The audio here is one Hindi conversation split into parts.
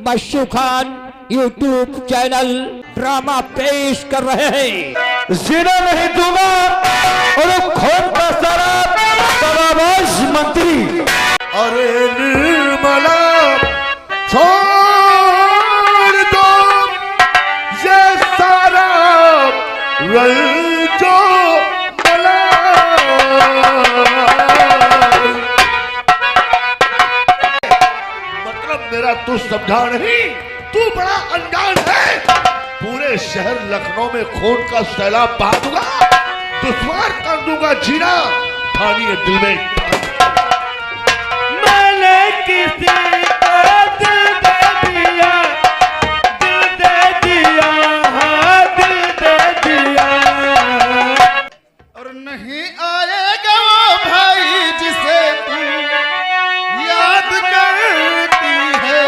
मशू खान यूट्यूब चैनल ड्रामा पेश कर रहे हैं। जीना नहीं दूंगा और खून का शराब तलाबाश मंत्री। अरे निर्मला छोड़ दो ये सारा रंजो मला। मतलब मेरा तू समझा नहीं, तू बड़ा अनजान है। पूरे शहर लखनऊ में खून का सैलाब बहा दूंगा, दुश्वार कर दूंगा जीना ठानी है दिल में। मैंने किसी को दिल दे दिया, हाँ दिल दे दिया। और नहीं आएगा वो भाई जिसे तू याद करती है।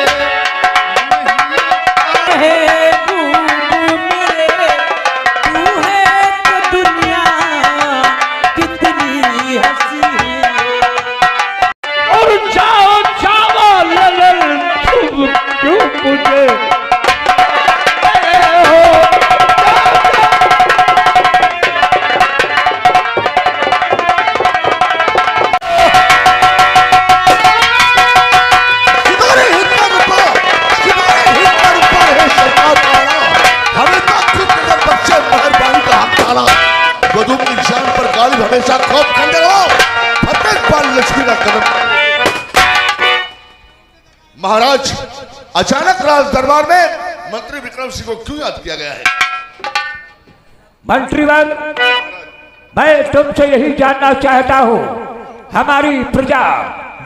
हमेशा खौफ खंडे रहो, प्रत्येक बार लक्ष्मी का कदम। महाराज, अचानक राज दरबार में मंत्री विक्रम सिंह को क्यों याद किया गया है? मंत्रीवर, मैं तुमसे यही जानना चाहता हूँ, हमारी प्रजा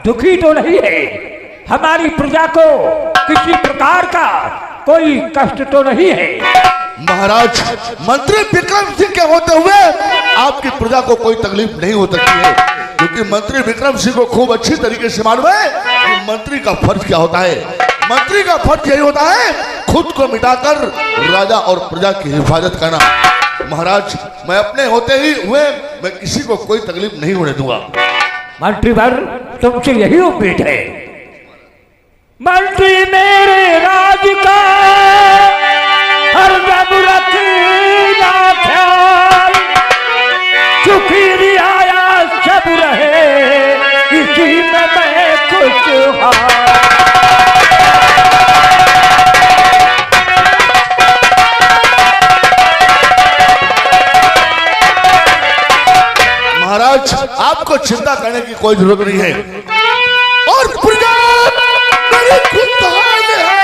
दुखी तो नहीं है? हमारी प्रजा को किसी प्रकार का कोई कष्ट तो नहीं है? महाराज, मंत्री विक्रम सिंह के होते हुए आपकी प्रजा को कोई तकलीफ नहीं हो सकती है, क्योंकि मंत्री विक्रम सिंह को खूब अच्छी तरीके से मालूम है कि मंत्री का फर्ज क्या होता है। मंत्री का फर्ज यही होता है खुद को मिटाकर राजा और प्रजा की हिफाजत करना। महाराज, मैं अपने होते ही हुए मैं किसी को कोई तकलीफ नहीं होने दूंगा। मंत्रीवर, तुमसे यही उम्मीद है। मंत्री मेरे राज का हरदम रखना ख्याल, सुखी रियाया सब रहे इसी में मैं खुशहाल। महाराज, आपको चिंता करने की कोई जरूरत नहीं है। और प्रजा मेरी खुशहाल है,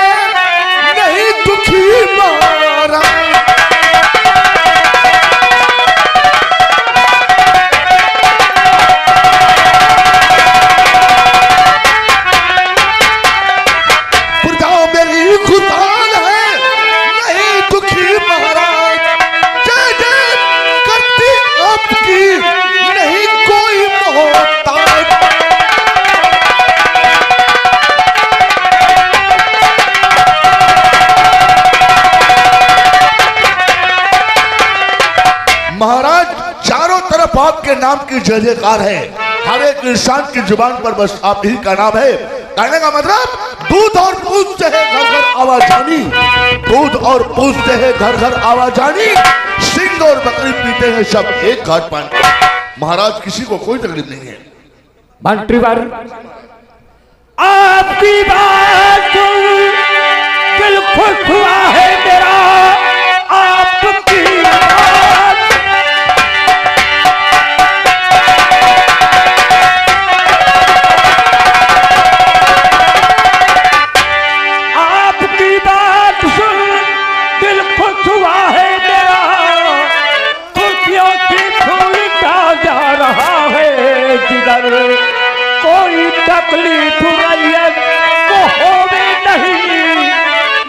नहीं दुखी मारा। प्रजा मेरी खुशहाल है, नहीं दुखी महाराज। जय जय करती आपकी, नहीं कोई मोहताज। महाराज, चारों तरफ आपके नाम की जय जयकार है। हर एक इंसान की जुबान पर बस आप ही का नाम है। कहने का मतलब दूध और पूछते हैं घर घर आवाजानी, दूध और पूछते हैं घर घर आवाजानी, सिंह और बकरी पीते हैं सब एक घाट पानी। महाराज, किसी को कोई तकलीफ नहीं है। मंत्रीवर, आपकी बात दिल खुश हुआ है मेरा, आपकी कोई तकलीफ रैयत को होवे नहीं।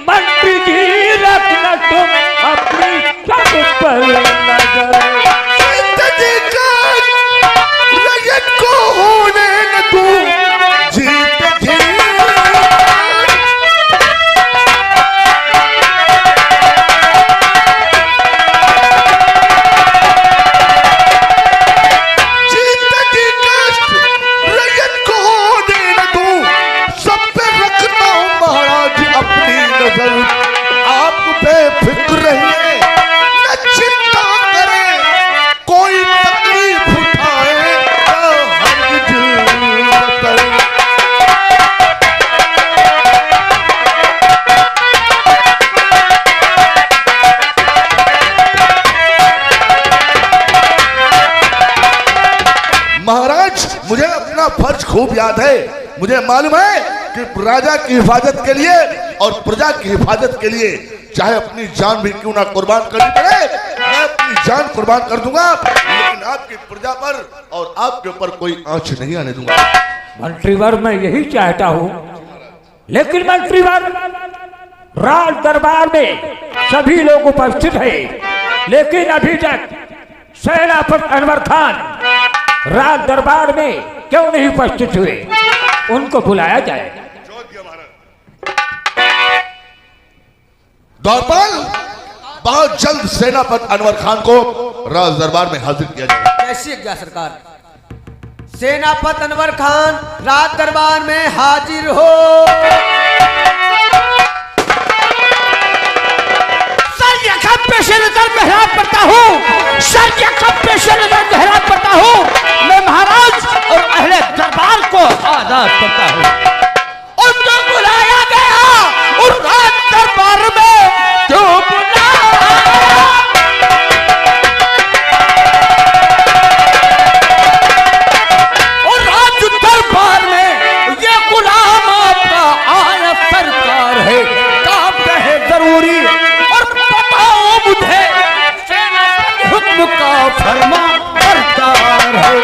मंत्री जी, रखना तुम अपनी सब पर नजर। रैयत को होने न दूं जीत जी। अब मेरा फर्ज खूब याद है। मुझे मालूम है कि राजा की हिफाजत के लिए और प्रजा की हिफाजत के लिए चाहे अपनी जान भी क्यों ना कुर्बान करनी पड़े, मैं अपनी जान कुर्बान कर दूंगा, लेकिन आपकी प्रजा पर और आपके ऊपर कोई आंच नहीं आने दूंगा। मंत्रीवर मैं यही चाहता हूँ, लेकिन मंत्रीवर राज दरबार में सभी लोग उपस्थित हैं, लेकिन अभी तक सेनापति अनवर खान राज दरबार में क्यों नहीं उपस्थित हुए? उनको बुलाया जाए। द्वारपाल, बहुत जल्द सेनापति अनवर खान को राज दरबार में हाजिर किया जाए। कैसी आज्ञा सरकार। सेनापति अनवर खान राज दरबार में हाजिर हो। पेशे नजर गहरा पड़ता हूँ, सर यका पेशे नजर गहरा पड़ता हूँ, मैं महाराज और अहले दरबार को आजाद करता हूँ। उनको बुलाया गया और राज दरबार में क्यों बुलाया? और राज दरबार में ये गुलाम आपका आया सरकार है, काम रहे जरूरी मुझे हुक्म का फरमा बरदार है।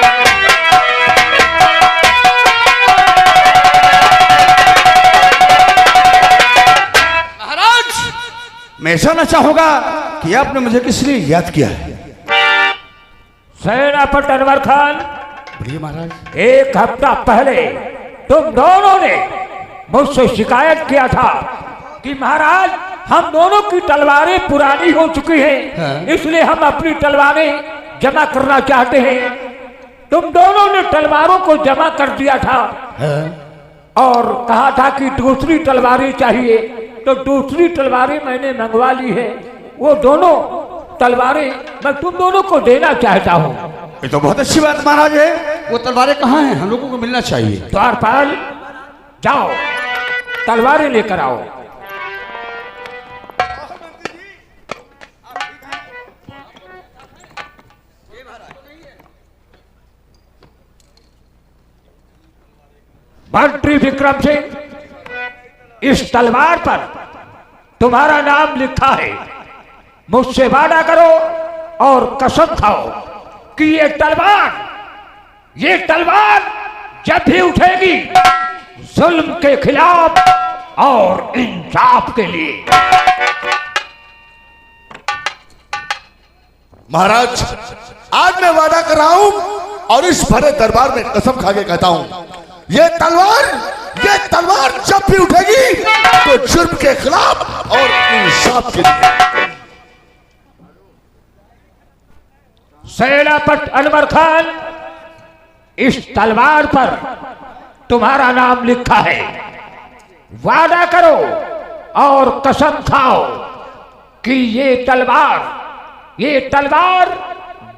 महाराज, मैं जानना चाहूंगा कि आपने मुझे किस लिए याद किया है? सेनापति अनवर खान, बोलिए महाराज। एक हफ्ता पहले तुम दोनों ने मुझसे शिकायत किया था कि महाराज हम दोनों की तलवारें पुरानी हो चुकी हैं, हाँ। इसलिए हम अपनी तलवारें जमा करना चाहते हैं। तुम दोनों ने तलवारों को जमा कर दिया था, हाँ। और कहा था कि दूसरी तलवारें चाहिए, तो दूसरी तलवारें मैंने मंगवा ली है। वो दोनों तलवारें मैं तुम दोनों को देना चाहता हूँ। ये तो बहुत अच्छी बात महाराज है। वो तलवारें कहाँ हैं? हम लोगों को मिलना चाहिए। द्वारपाल, जाओ तलवारें लेकर आओ। मंत्री विक्रम सिंह, इस तलवार पर तुम्हारा नाम लिखा है। मुझसे वादा करो और कसम खाओ कि ये तलवार जब भी उठेगी जुल्म के खिलाफ और इंसाफ के लिए। महाराज, आज मैं वादा कर रहा हूं और इस भरे दरबार में कसम खा के कहता हूं, ये तलवार जब भी उठेगी तो जुर्म के खिलाफ और इंसाफ के लिए। सेनापति अनवर खान, इस तलवार पर तुम्हारा नाम लिखा है। वादा करो और कसम खाओ कि ये तलवार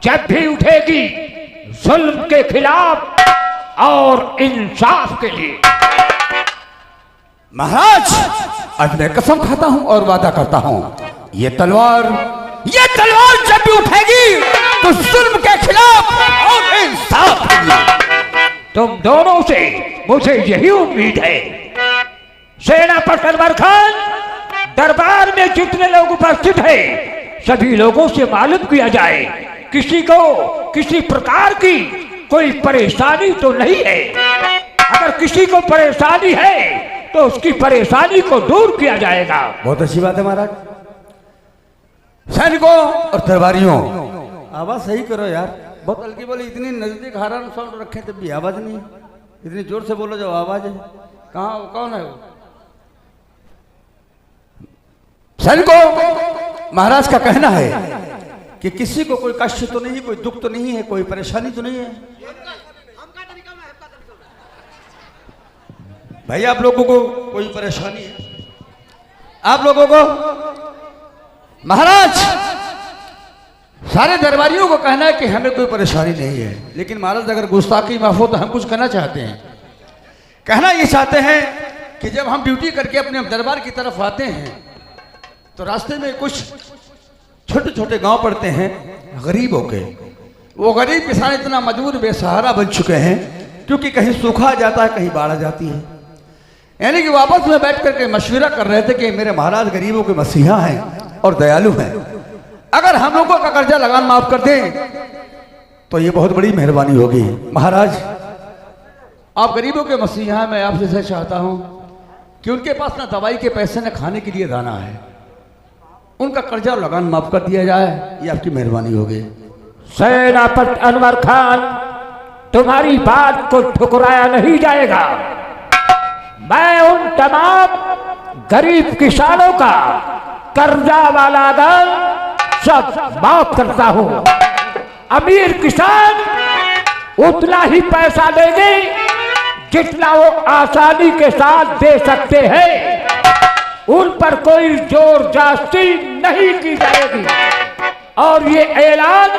जब भी उठेगी जुल्म के खिलाफ और इंसाफ के लिए। महाराज, आज मैं कसम खाता हूं और वादा करता हूं, ये तलवार जब भी उठेगी तो जुल्म के खिलाफ और इंसाफ के लिए। तुम दोनों से मुझे यही उम्मीद है। सेनापति अनवर खान, दरबार में जितने लोग उपस्थित हैं सभी लोगों से मालूम किया जाए किसी को किसी प्रकार की कोई परेशानी तो नहीं है। अगर किसी को परेशानी है तो उसकी परेशानी को दूर किया जाएगा। बहुत अच्छी बात है महाराज। सैनिकों और दरबारियों, आवाज सही करो यार। बहुत हल्की बोली, इतनी नजदीक हारन साउंड रखे तब भी आवाज नहीं। इतनी जोर से बोलो जो आवाज है। कहाँ कौन है वो? सैनिकों, महाराज का कहना है कि किसी को कोई कष्ट तो नहीं, कोई दुख तो नहीं है, कोई परेशानी तो नहीं है। भाई आप लोगों को कोई परेशानी है? आप लोगों को? महाराज, सारे दरबारियों को कहना है कि हमें कोई परेशानी नहीं है, लेकिन महाराज अगर गुस्ताखी माफ हो तो हम कुछ कहना चाहते हैं। कहना ये चाहते हैं कि जब हम ड्यूटी करके अपने दरबार की तरफ आते हैं तो रास्ते में कुछ छोटे छोटे गांव पड़ते हैं गरीबों के। वो गरीब किसान इतना मजबूर बेसहारा बन चुके हैं क्योंकि कहीं सूखा आ जाता है, कहीं बाढ़ आ जाती है। यानी कि वापस में बैठ करके मशवरा कर रहे थे कि मेरे महाराज गरीबों के मसीहा हैं और दयालु हैं, अगर हम लोगों का कर्जा लगान माफ कर दें तो ये बहुत बड़ी मेहरबानी होगी। महाराज आप गरीबों के मसीहा हैं, मैं आपसे से चाहता हूं कि उनके पास ना दवाई के पैसे न खाने के लिए दाना है, उनका कर्जा लगान माफ कर दिया जाए, ये आपकी मेहरबानी होगी। सेनापति अनवर खान, तुम्हारी बात को ठुकराया नहीं जाएगा। मैं उन तमाम गरीब किसानों का कर्जा वाला दान सब माफ करता हूं। अमीर किसान उतना ही पैसा देंगे जितना वो आसानी के साथ दे सकते हैं, उन पर कोई जोर जास्ती नहीं की जाएगी। और ये ऐलान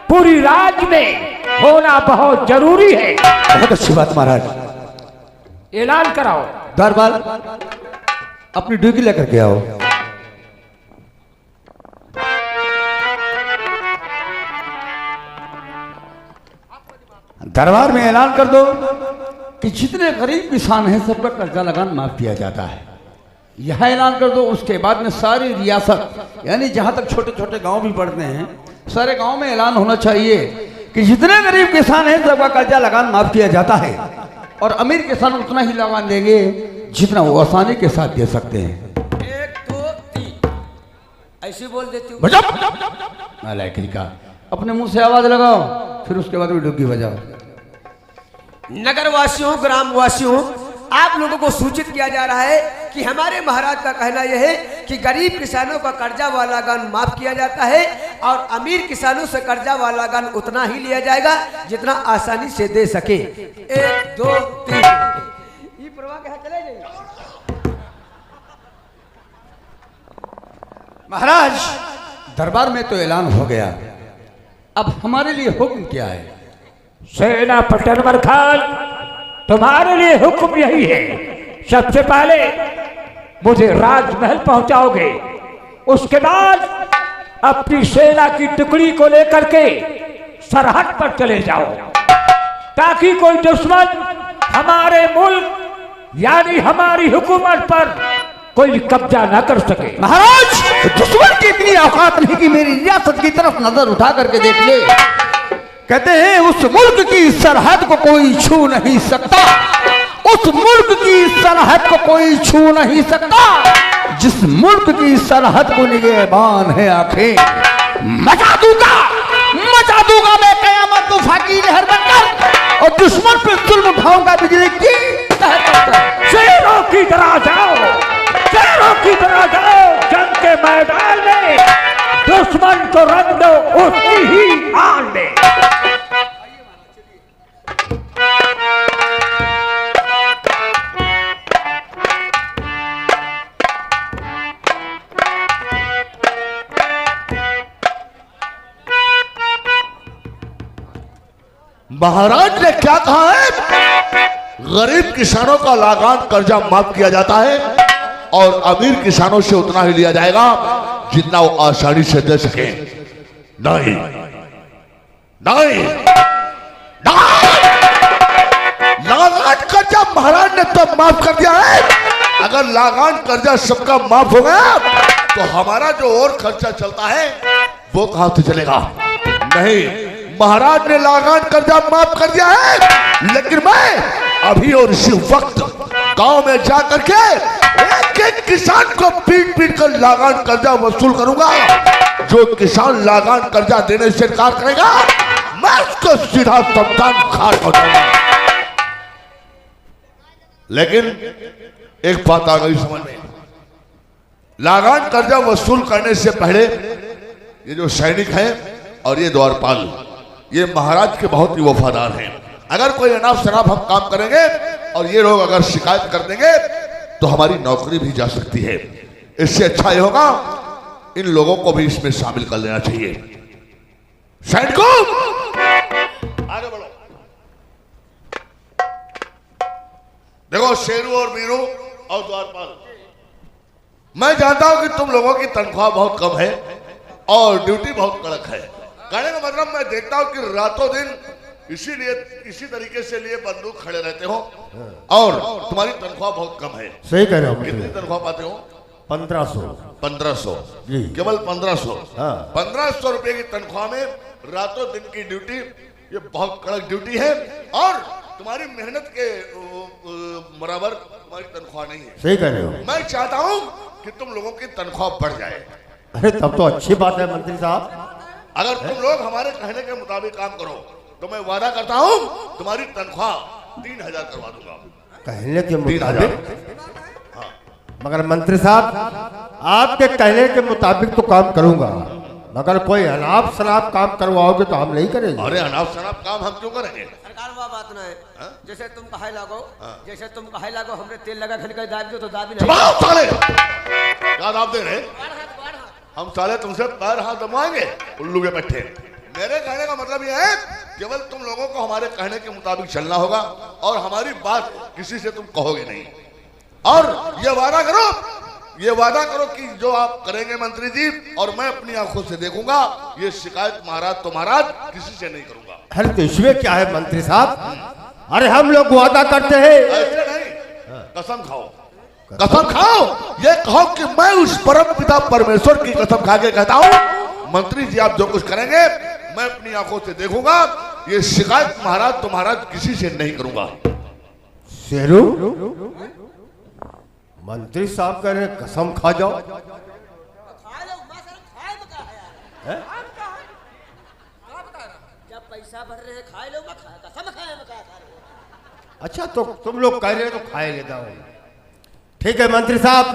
पूरी राज्य में होना बहुत जरूरी है। बहुत अच्छी बात महाराज, ऐलान कराओ। दरबार अपनी ड्यूटी लेकर के आओ। दरबार में ऐलान कर दो कि जितने गरीब किसान हैं सबका कर्जा लगान माफ किया जाता है। यह ऐलान कर दो। उसके बाद में सारी रियासत यानी जहां तक छोटे छोटे गांव भी पड़ते हैं, सारे गांव में ऐलान होना चाहिए कि जितने गरीब किसान हैं सबका कर्जा लगान माफ किया जाता है, और अमीर किसान उतना ही लगान देंगे जितना वो आसानी के साथ दे सकते हैं। 1 2 3 ऐसे बोल देती हूँ। नालायक का अपने मुंह से आवाज लगाओ, फिर उसके बाद में डुग्गी बजाओ। नगर वासियों, ग्राम वासियों, आप लोगों को सूचित किया जा रहा है कि हमारे महाराज का कहना यह है कि गरीब किसानों का कर्जा वाला गान माफ किया जाता है और अमीर किसानों से कर्जा वाला गान उतना ही लिया जाएगा जितना आसानी से दे सके। 1 2 3 ये प्रवाह के चले जाइए। महाराज दरबार में तो ऐलान हो गया, अब हमारे लिए हुक्म क्या है? सेनापति अनवर खान, तुम्हारे लिए हुक्म यही है, सबसे पहले मुझे राजमहल पहुंचाओगे, उसके बाद अपनी सेना की टुकड़ी को लेकर के सरहद पर चले जाओ, ताकि कोई दुश्मन हमारे मुल्क यानी हमारी हुकूमत पर कोई कब्जा न कर सके। महाराज दुश्मन की इतनी औकात नहीं कि मेरी रियासत की तरफ नजर उठा करके देख ले। कहते हैं उस मुल्क की सरहद को कोई छू नहीं सकता, उस मुल्क की सरहद को कोई छू नहीं सकता जिस मुल्क की सरहद को निगहबान है आंखें। मचा दूंगा मैं कयामत तूफान की लहर बनकर, और दुश्मन पे जुल्म उठाऊंगा बिजली की लहर। शेरों की तरह जाओ, शेरों की तरह जाओ जंग के मैदान में, दुश्मन को रंग दो उसकी ही आन में। महाराज ने क्या कहा है? गरीब किसानों का लगान कर्जा माफ किया जाता है और अमीर किसानों से उतना ही लिया जाएगा जितना वो आसानी से दे सके। नहीं नहीं, लगान कर्जा महाराज ने तो माफ कर दिया है। अगर लगान कर्जा सबका माफ हो गया तो हमारा जो और खर्चा चलता है वो कहां से चलेगा? नहीं, महाराज ने लगान कर्जा माफ कर दिया है, लेकिन मैं अभी और इसी वक्त गांव में जाकर के एक एक किसान को पीट पीट कर लगान कर्जा वसूल करूंगा। जो किसान लगान कर्जा देने से इनकार करेगा मैं उसको सीधा शमशान घाट पहुंचाऊंगा। लेकिन एक बात आ गई समझ में, लगान कर्जा वसूल करने से पहले ये जो सैनिक हैं और ये द्वारपाल, ये महाराज के बहुत ही वफादार हैं। अगर कोई अनाप शनाप हम काम करेंगे और ये लोग अगर शिकायत कर देंगे तो हमारी नौकरी भी जा सकती है। इससे अच्छा ये होगा इन लोगों को भी इसमें शामिल कर लेना चाहिए। सैनिकों आगे बढ़ो। देखो शेरू और मीरू और द्वारपाल, मैं जानता हूं कि तुम लोगों की तनख्वाह बहुत कम है और ड्यूटी बहुत कड़क है। कहने का मतलब मैं देखता हूं कि रातों दिन इसीलिए इसी तरीके से लिए बंदूक खड़े रहते हो और तुम्हारी तनख्वाह बहुत कम है। सही कह रहे हो कितनी मंत्री। तनख्वाह पाते हो? 1500। 1500 जी। केवल 1500। हाँ। 1500 रुपए की तनख्वाह में रातों दिन की ड्यूटी, ये बहुत कड़क ड्यूटी है और तुम्हारी मेहनत के बराबर तुम्हारी तनख्वाह नहीं है। सही कह रहे हो। मैं चाहता हूं कि तुम लोगों की तनख्वाह बढ़ जाए। अरे तब तो अच्छी बात है मंत्री साहब। अगर तुम लोग हमारे कहने के मुताबिक काम करो तो मैं वादा करता हूं तुम्हारी तनख्वाह 3000 करवा दूंगा। कहने के 3000। मुताबिक। मगर मंत्री साहब आपके कहने के मुताबिक तो काम करूंगा, मगर कोई अनाप शनाप काम करवाओगे तो हम नहीं करेंगे। अरे अनाप शनाप काम हम क्यों करेंगे? सरकार वह बात ना है। हाँ? जैसे तुम कहे लागो, जैसे तुम कहे लागो हमने तेल लगा खन कर दाब दो तो दाबी नहीं। जवाब साले क्या दाब दे रहे? हम साले तुमसे पैर हाथ दबाएंगे उल्लू के पट्टे। मेरे कहने का मतलब यह है केवल तुम लोगों को हमारे कहने के मुताबिक चलना होगा और हमारी बात किसी से तुम कहोगे नहीं। और ये वादा करो कि जो आप करेंगे मंत्री जी, और मैं अपनी आंखों से देखूंगा, ये शिकायत महाराज तो महाराज किसी से नहीं करूंगा। अरे तो इसमें क्या है मंत्री साहब? अरे हम लोग वादा करते हैं। ऐसे नहीं, कसम खाओ, कसम खाओ, ये कहो कि मैं उस परम पिता परमेश्वर की कसम खा के कहता हूं मंत्री जी आप जो कुछ करेंगे मैं अपनी आंखों से देखूंगा, ये शिकायत महाराज तो महाराज किसी से नहीं करूंगा। शेरू मंत्री साहब कह रहे हैं, कसम खा जाओ। जब पैसा भर रहे हैं खाए लो, कसम खाए अच्छा तो तुम लोग कह रहे हो तो खाए लेता हूँ। ठीक है मंत्री साहब,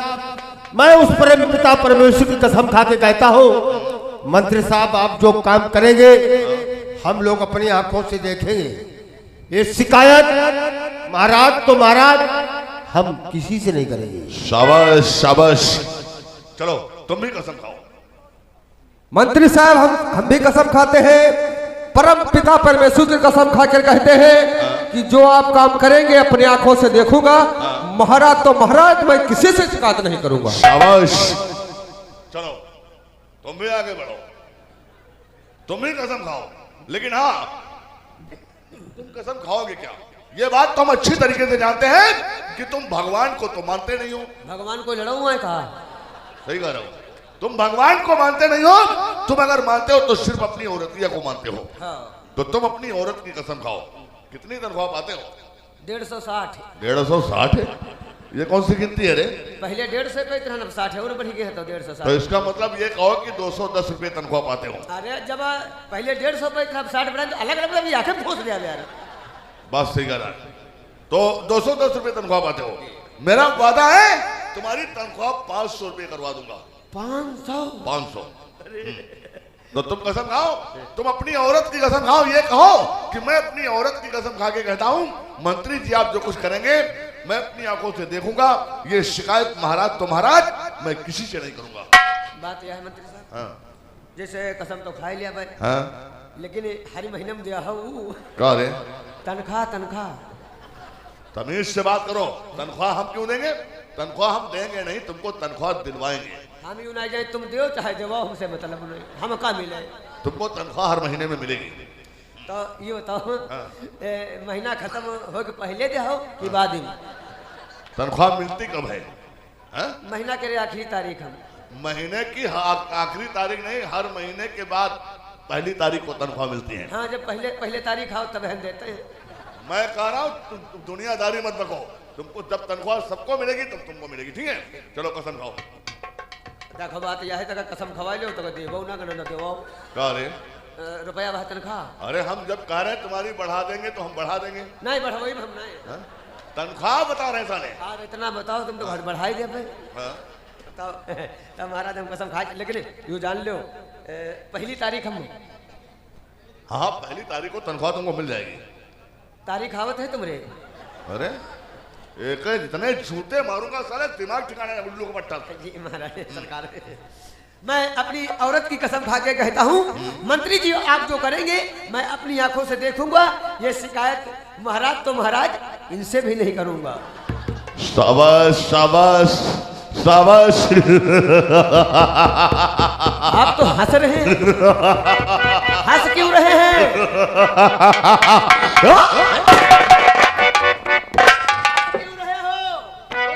मैं उस परम पिता परमेश्वर की कसम खा के कहता हूँ मंत्री साहब आप जो काम करेंगे हम लोग अपनी आंखों से देखेंगे। ये शिकायत महाराज तो महाराज हम किसी से नहीं करेंगे। शाबाश शाबाश, चलो तुम भी कसम खाओ। मंत्री साहब हम भी कसम खाते हैं, परम पिता परमेश्वर की कसम खाकर कहते हैं कि जो आप काम करेंगे अपनी आंखों से देखूंगा, महाराज तो महाराज मैं किसी से शिकायत नहीं करूंगा। शाबाश, चलो तुम भी आगे बढ़ो, तुम भी कसम खाओ। लेकिन हाँ, तुम कसम खाओगे क्या? ये बात तो हम अच्छी तरीके से जानते हैं कि तुम भगवान को तो मानते नहीं हो। भगवान को लड़ा हुआ है कहा? सही कह रहे हो, तुम भगवान को मानते नहीं हो। तुम अगर मानते हो तो सिर्फ अपनी औरतिया को मानते हो। हाँ। तो तुम अपनी औरत की कसम खाओ, कितनी तनख्वाह पाते हो? 150। 150 है? ये कौन सी गिनती है रे? पहले 150 पे इतना 60 है और बढ़ी गया तो 150। तो इसका मतलब ये कहो कि 210 रुपए तनख्वाह पाते हो। अरे जब पहले 150 पे इतना 60 बढ़ा तो अलग अलग भी आके पहुंच गया यार। बात सही कह रहा है। तो 210 रुपए तनख्वाह पाते हो। मेरा वादा है तुम्हारी तनख्वाह 500 रुपए करवा दूंगा। 500। तो तुम कसम खाओ, तुम अपनी औरत की कसम खाओ। ये कहो कि मैं अपनी औरत की कसम खा के कहता हूं मंत्री जी आप जो कुछ करेंगे मैं अपनी आंखों से देखूंगा, ये शिकायत महाराज तो महाराज मैं किसी से नहीं करूंगा। बात यह है मंत्री साहब, हाँ। जैसे कसम तो खा ही लिया भाई, हाँ? लेकिन हर महीने में दिया हूँ कह रहे तनख्वाह। तमीज से बात करो। तनख्वाह हम क्यों देंगे? तनख्वाह हम देंगे नहीं, तुमको तनख्वाह दिलवाएंगे। हम यूं ना जाए, तुम दो चाहे जवाब, हमसे मतलब नहीं, हम का मिले। तुमको तनख्वाह हर महीने में मिलेगी। तो ये बताओ महीना खत्म हो के पहले दे हो कि बाद में? तनख्वाह मिलती कब है? हाँ? महीना के आखिरी तारीख हम महीने की आखिरी तारीख नहीं, हर महीने के बाद पहली तारीख को तनख्वाह मिलती है। हाँ, जब पहले तारीख आओ तब हम देते हैं। मैं कह रहा हूँ दुनियादारी मत रखो। तुमको जब तनख्वाह सबको मिलेगी तब तुमको मिलेगी। ठीक है, चलो कसम खाओ। देखो बात यह है, तक कसम खवा लो तो देवो ना न देवो। कह रहे रुपया वह तनख्वाह। अरे हम जब कह रहे हैं तुम्हारी बढ़ा देंगे तो हम बढ़ा देंगे। नहीं बढ़ाओ हम नहीं। हाँ? तनख्वाह बता रहे साले। हाँ, इतना बताओ, तुम तो घर बढ़ाई दे भाई। हाँ? तब महाराज हम कसम खा, लेकिन यूँ जान लो पहली तारीख हम। हाँ, पहली तारीख को तनख्वाह तुमको मिल जाएगी। तारीख आवत है तुम्हारे? अरे एक जितने झूठे मारूंगा साले दिमाग ठिकाने उल्लू को पट्टा। जी महाराज सरकार, मैं अपनी औरत की कसम खा के कहता हूँ मंत्री जी आप जो करेंगे मैं अपनी आंखों से देखूंगा, ये शिकायत महाराज तो महाराज इनसे भी नहीं करूंगा। शाबाश शाबाश शाबाश। आप तो हंस रहे हैं, हंस क्यों रहे हैं?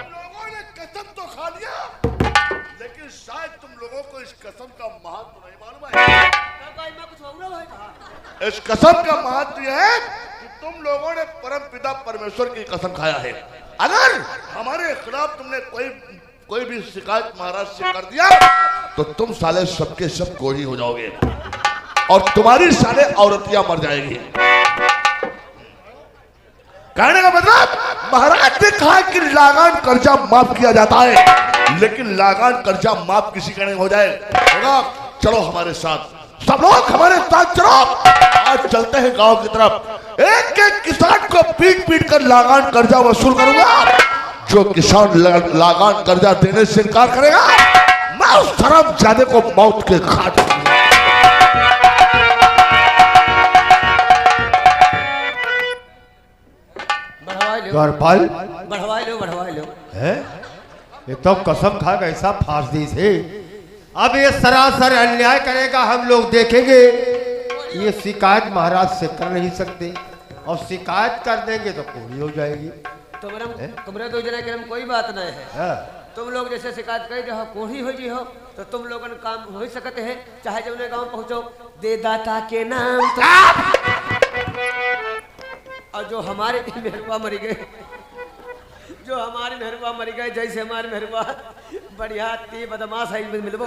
लोगों ने कसम तो खा लिया, लेकिन शायद तुम लोगों को इस कसम का महत्व नहीं मालूम है। इस कसम का महत्व यह है कि तुम लोगों ने परम पिता परमेश्वर की कसम खाया है। अगर हमारे खिलाफ तुमने कोई भी शिकायत महाराज से कर दिया तो तुम साले सबके सब कोढ़ी हो जाओगे और तुम्हारी साले औरतियां मर जाएगी। कहने का मतलब महाराज ने कहा कि लागान कर्जा माफ किया जाता है, लेकिन लागान कर्जा माफ किसी का नहीं हो जाए होगा। चलो हमारे साथ, सब लोग हमारे साथ चलो। आज चलते हैं गांव की तरफ। एक एक किसान को पीट पीट कर लागान कर्जा वसूल करूंगा। जो किसान लागान कर्जा देने से इनकार करेगा मैं उस हरामजादे को मौत के घाट गौरपाल बढ़वा लो। है ये तो कसम खा के ऐसा फांस दी से। अब ये सरासर अन्याय करेगा, हम लोग देखेंगे। ये शिकायत महाराज से कर नहीं सकते और शिकायत कर देंगे तो पूरी हो जाएगी। तुम्हारे तो जरा करम कोई बात नहीं है। तुम लोग जैसे शिकायत कर रहे हो कोढ़ी हो जी हो तो तुम लोगों ने काम हो ही सकते हैं। चाहे जब गांव पहुंचो दे दाता के नाम तो और जो हमारे मेहरबा मरी गए, जो हमारी मेहरबा मरी गए, जैसे हमारी मेहरबा बढ़िया ती बदमाश है मिलबो।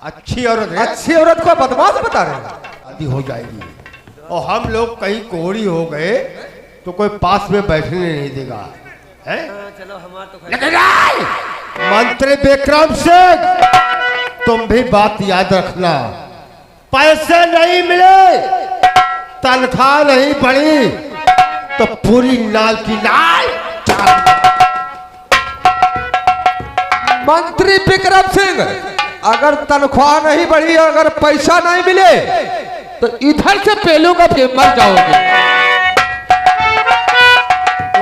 अच्छी औरत है, अच्छी औरत को बदमाश बता रहे हैं। शादी हो जाएगी और हम लोग कहीं कोहड़ी हो गए तो कोई पास में बैठने नहीं देगा। है चलो हमार तो मंत्री विक्रम सिंह, तुम भी बात याद रखना। पैसे नहीं मिले, तनख्वाह नहीं बढ़ी तो पूरी नाल की नाल। मंत्री विक्रम सिंह, अगर तनख्वाह नहीं बढ़ी, अगर पैसा नहीं मिले तो इधर से पेलूंगा, फिर मर जाओगे।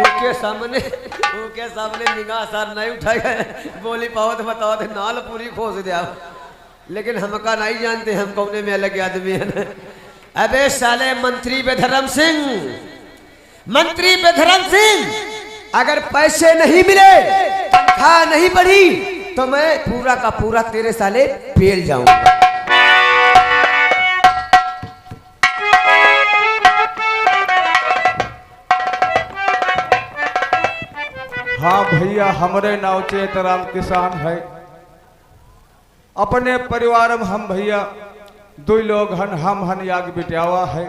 उनके सामने निगाह सर नहीं उठाएगा, बोली पाओ तो बताओ तो नाल पूरी खोस दिया। लेकिन हमका नहीं जानते हम कौने में अलग आदमी है। अबे साले मंत्री बेधर्म सिंह, मंत्री बेधर्म सिंह, अगर पैसे नहीं मिले, तनख्वाह नहीं बढ़ी तो मैं पूरा का पूरा तेरे साले पेल जाऊंगा। हाँ भैया, हमारे नाव चेतराम किसान है। अपने परिवार में हम भैया दो लोग हन, हम हन याग बिटियावा है।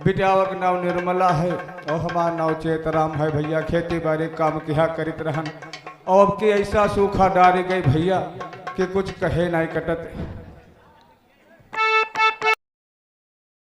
बिटियावा का नाम निर्मला है और हमारा नाव चेतराम है भैया। खेती बाड़ी काम किया करित रहन और अब की ऐसा सूखा डारी गई भैया कि कुछ कहे नहीं कटत।